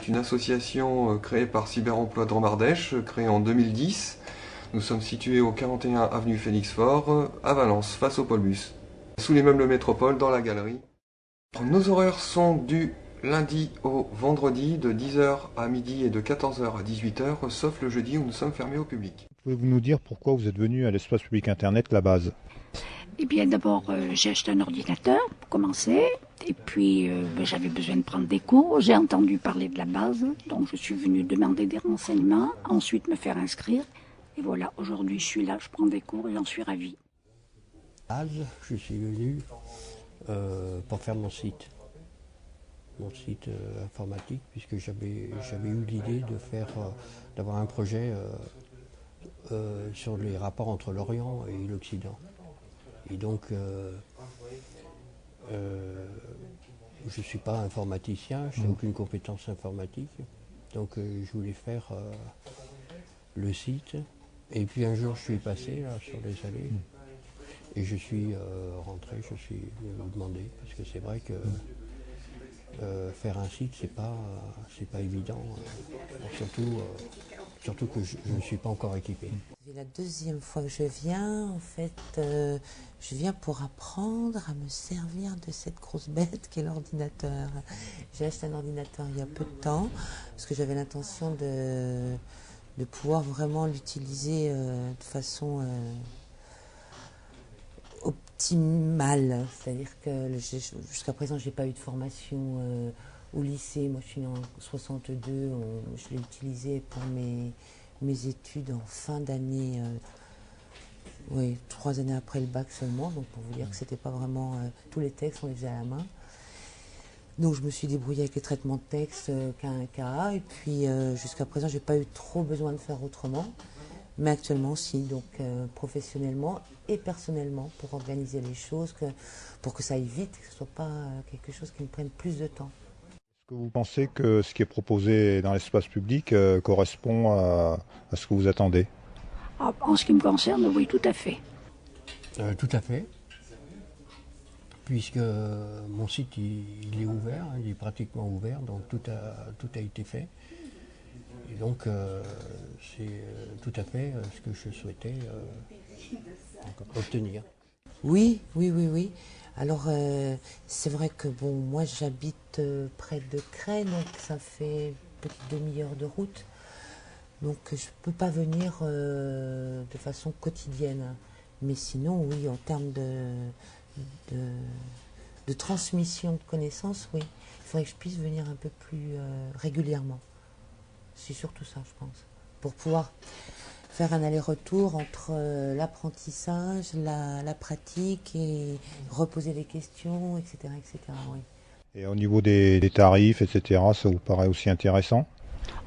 est une association créée par Cyberemploi Dromardèche, créée en 2010. Nous sommes situés au 41 avenue Félix-Faure, à Valence, face au Paulbus, sous l'immeuble Métropole, dans la galerie. Nos horaires sont du lundi au vendredi, de 10h à midi et de 14h à 18h, sauf le jeudi où nous sommes fermés au public. Pouvez-vous nous dire pourquoi vous êtes venu à l'espace public Internet La Base? Eh bien, d'abord, j'ai acheté un ordinateur pour commencer. Et puis, j'avais besoin de prendre des cours. J'ai entendu parler de la base. Donc, je suis venue demander des renseignements. Ensuite, me faire inscrire. Et voilà, aujourd'hui, je suis là, je prends des cours et j'en suis ravie. Je suis venu pour faire mon site informatique, puisque j'avais eu l'idée d'avoir un projet sur les rapports entre l'Orient et l'Occident. Et donc, je ne suis pas informaticien, je n'ai aucune compétence informatique, donc je voulais faire le site. Et puis un jour, je suis passé là, sur les allées et je suis rentré, je suis venu vous demander, parce que c'est vrai que faire un site, c'est pas évident, surtout que je ne suis pas encore équipé. C'est la deuxième fois que je viens. En fait, je viens pour apprendre à me servir de cette grosse bête qu'est l'ordinateur. J'ai acheté un ordinateur il y a peu de temps, parce que j'avais l'intention de pouvoir vraiment l'utiliser de façon optimale. C'est-à-dire que jusqu'à présent, je n'ai pas eu de formation au lycée. Moi, je suis née en 62. Je l'ai utilisé pour mes études en fin d'année, 3 années après le bac seulement, donc pour vous dire que c'était pas vraiment tous les textes, on les faisait à la main. Donc je me suis débrouillée avec les traitements de texte K1, KA, et puis jusqu'à présent j'ai pas eu trop besoin de faire autrement, mais actuellement si, donc professionnellement et personnellement, pour organiser les choses, pour que ça aille vite, que ce soit pas quelque chose qui me prenne plus de temps. Est-ce que vous pensez que ce qui est proposé dans l'espace public correspond à ce que vous attendez? En ce qui me concerne, oui, tout à fait. Tout à fait, puisque mon site il est ouvert, il est pratiquement ouvert, donc tout a été fait. Et donc c'est tout à fait ce que je souhaitais obtenir. Oui. Alors, c'est vrai que bon, moi j'habite près de Cray, donc ça fait une petite demi-heure de route. Donc je ne peux pas venir de façon quotidienne. Mais sinon, oui, en termes de transmission de connaissances, oui. Il faudrait que je puisse venir un peu plus régulièrement. C'est surtout ça, je pense. Pour pouvoir faire un aller-retour entre l'apprentissage, la pratique et reposer des questions, etc. Oui. Et au niveau des tarifs, etc., ça vous paraît aussi intéressant?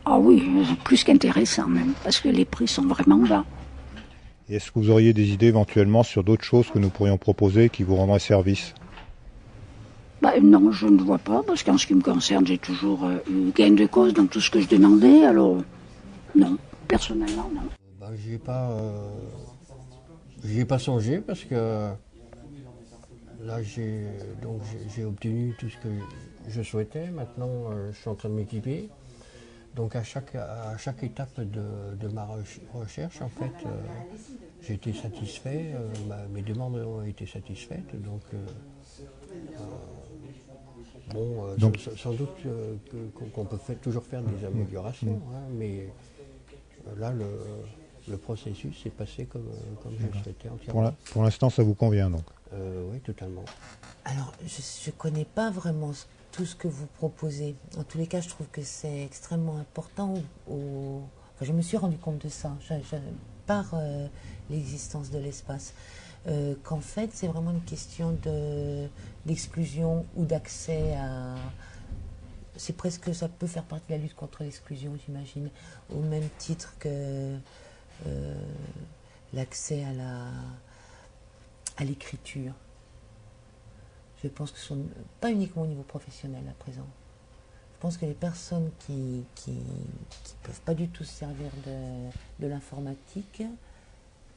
Ah oui, plus qu'intéressant même, parce que les prix sont vraiment bas. Et est-ce que vous auriez des idées éventuellement sur d'autres choses que nous pourrions proposer qui vous rendraient service? Non, je ne vois pas, parce qu'en ce qui me concerne, j'ai toujours eu gain de cause dans tout ce que je demandais, alors non, personnellement, non. J'y ai pas songé, parce que là j'ai obtenu tout ce que je souhaitais. Maintenant je suis en train de m'équiper. Donc à chaque étape de ma recherche, en fait, j'ai été satisfait, mes demandes ont été satisfaites. Donc sans doute qu'on peut toujours faire des améliorations, hein, mais là le processus s'est passé comme je le souhaitais entièrement. Pour l'instant, ça vous convient donc? Oui, totalement. Alors, je ne connais pas vraiment tout ce que vous proposez. En tous les cas, je trouve que c'est extrêmement important. Enfin, je me suis rendu compte de ça par l'existence de l'espace. Qu'en fait, c'est vraiment une question d'exclusion ou d'accès à... C'est presque, ça peut faire partie de la lutte contre l'exclusion, j'imagine, au même titre que l'accès à l'écriture. Je pense que ce sont pas uniquement au niveau professionnel à présent. Je pense que les personnes qui peuvent pas du tout se servir de l'informatique,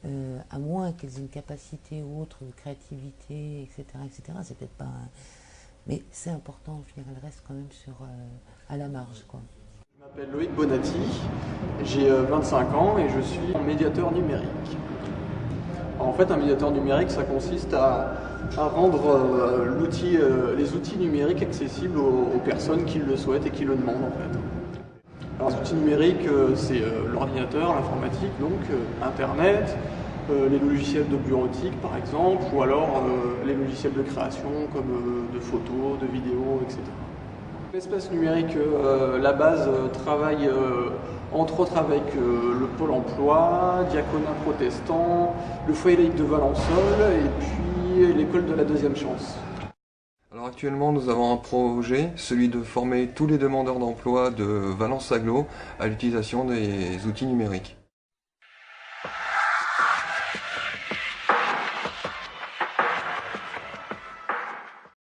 à moins qu'elles aient une capacité ou autre de créativité, etc., c'est peut-être pas... Mais c'est important, je veux dire, elles restent quand même à la marge, quoi. Je m'appelle Loïc Bonatti, j'ai 25 ans et je suis médiateur numérique. En fait, un médiateur numérique, ça consiste à rendre les outils numériques accessibles aux personnes qui le souhaitent et qui le demandent en fait. Alors, les outils numériques, c'est l'ordinateur, l'informatique, donc Internet, les logiciels de bureautique par exemple, ou alors les logiciels de création comme de photos, de vidéos, etc. L'espace numérique, la base travaille entre autres avec le Pôle emploi, Diaconat protestant, le foyer laïque de Valençol et puis l'école de la deuxième chance. Alors actuellement, nous avons un projet, celui de former tous les demandeurs d'emploi de Valence-Aglo à l'utilisation des outils numériques.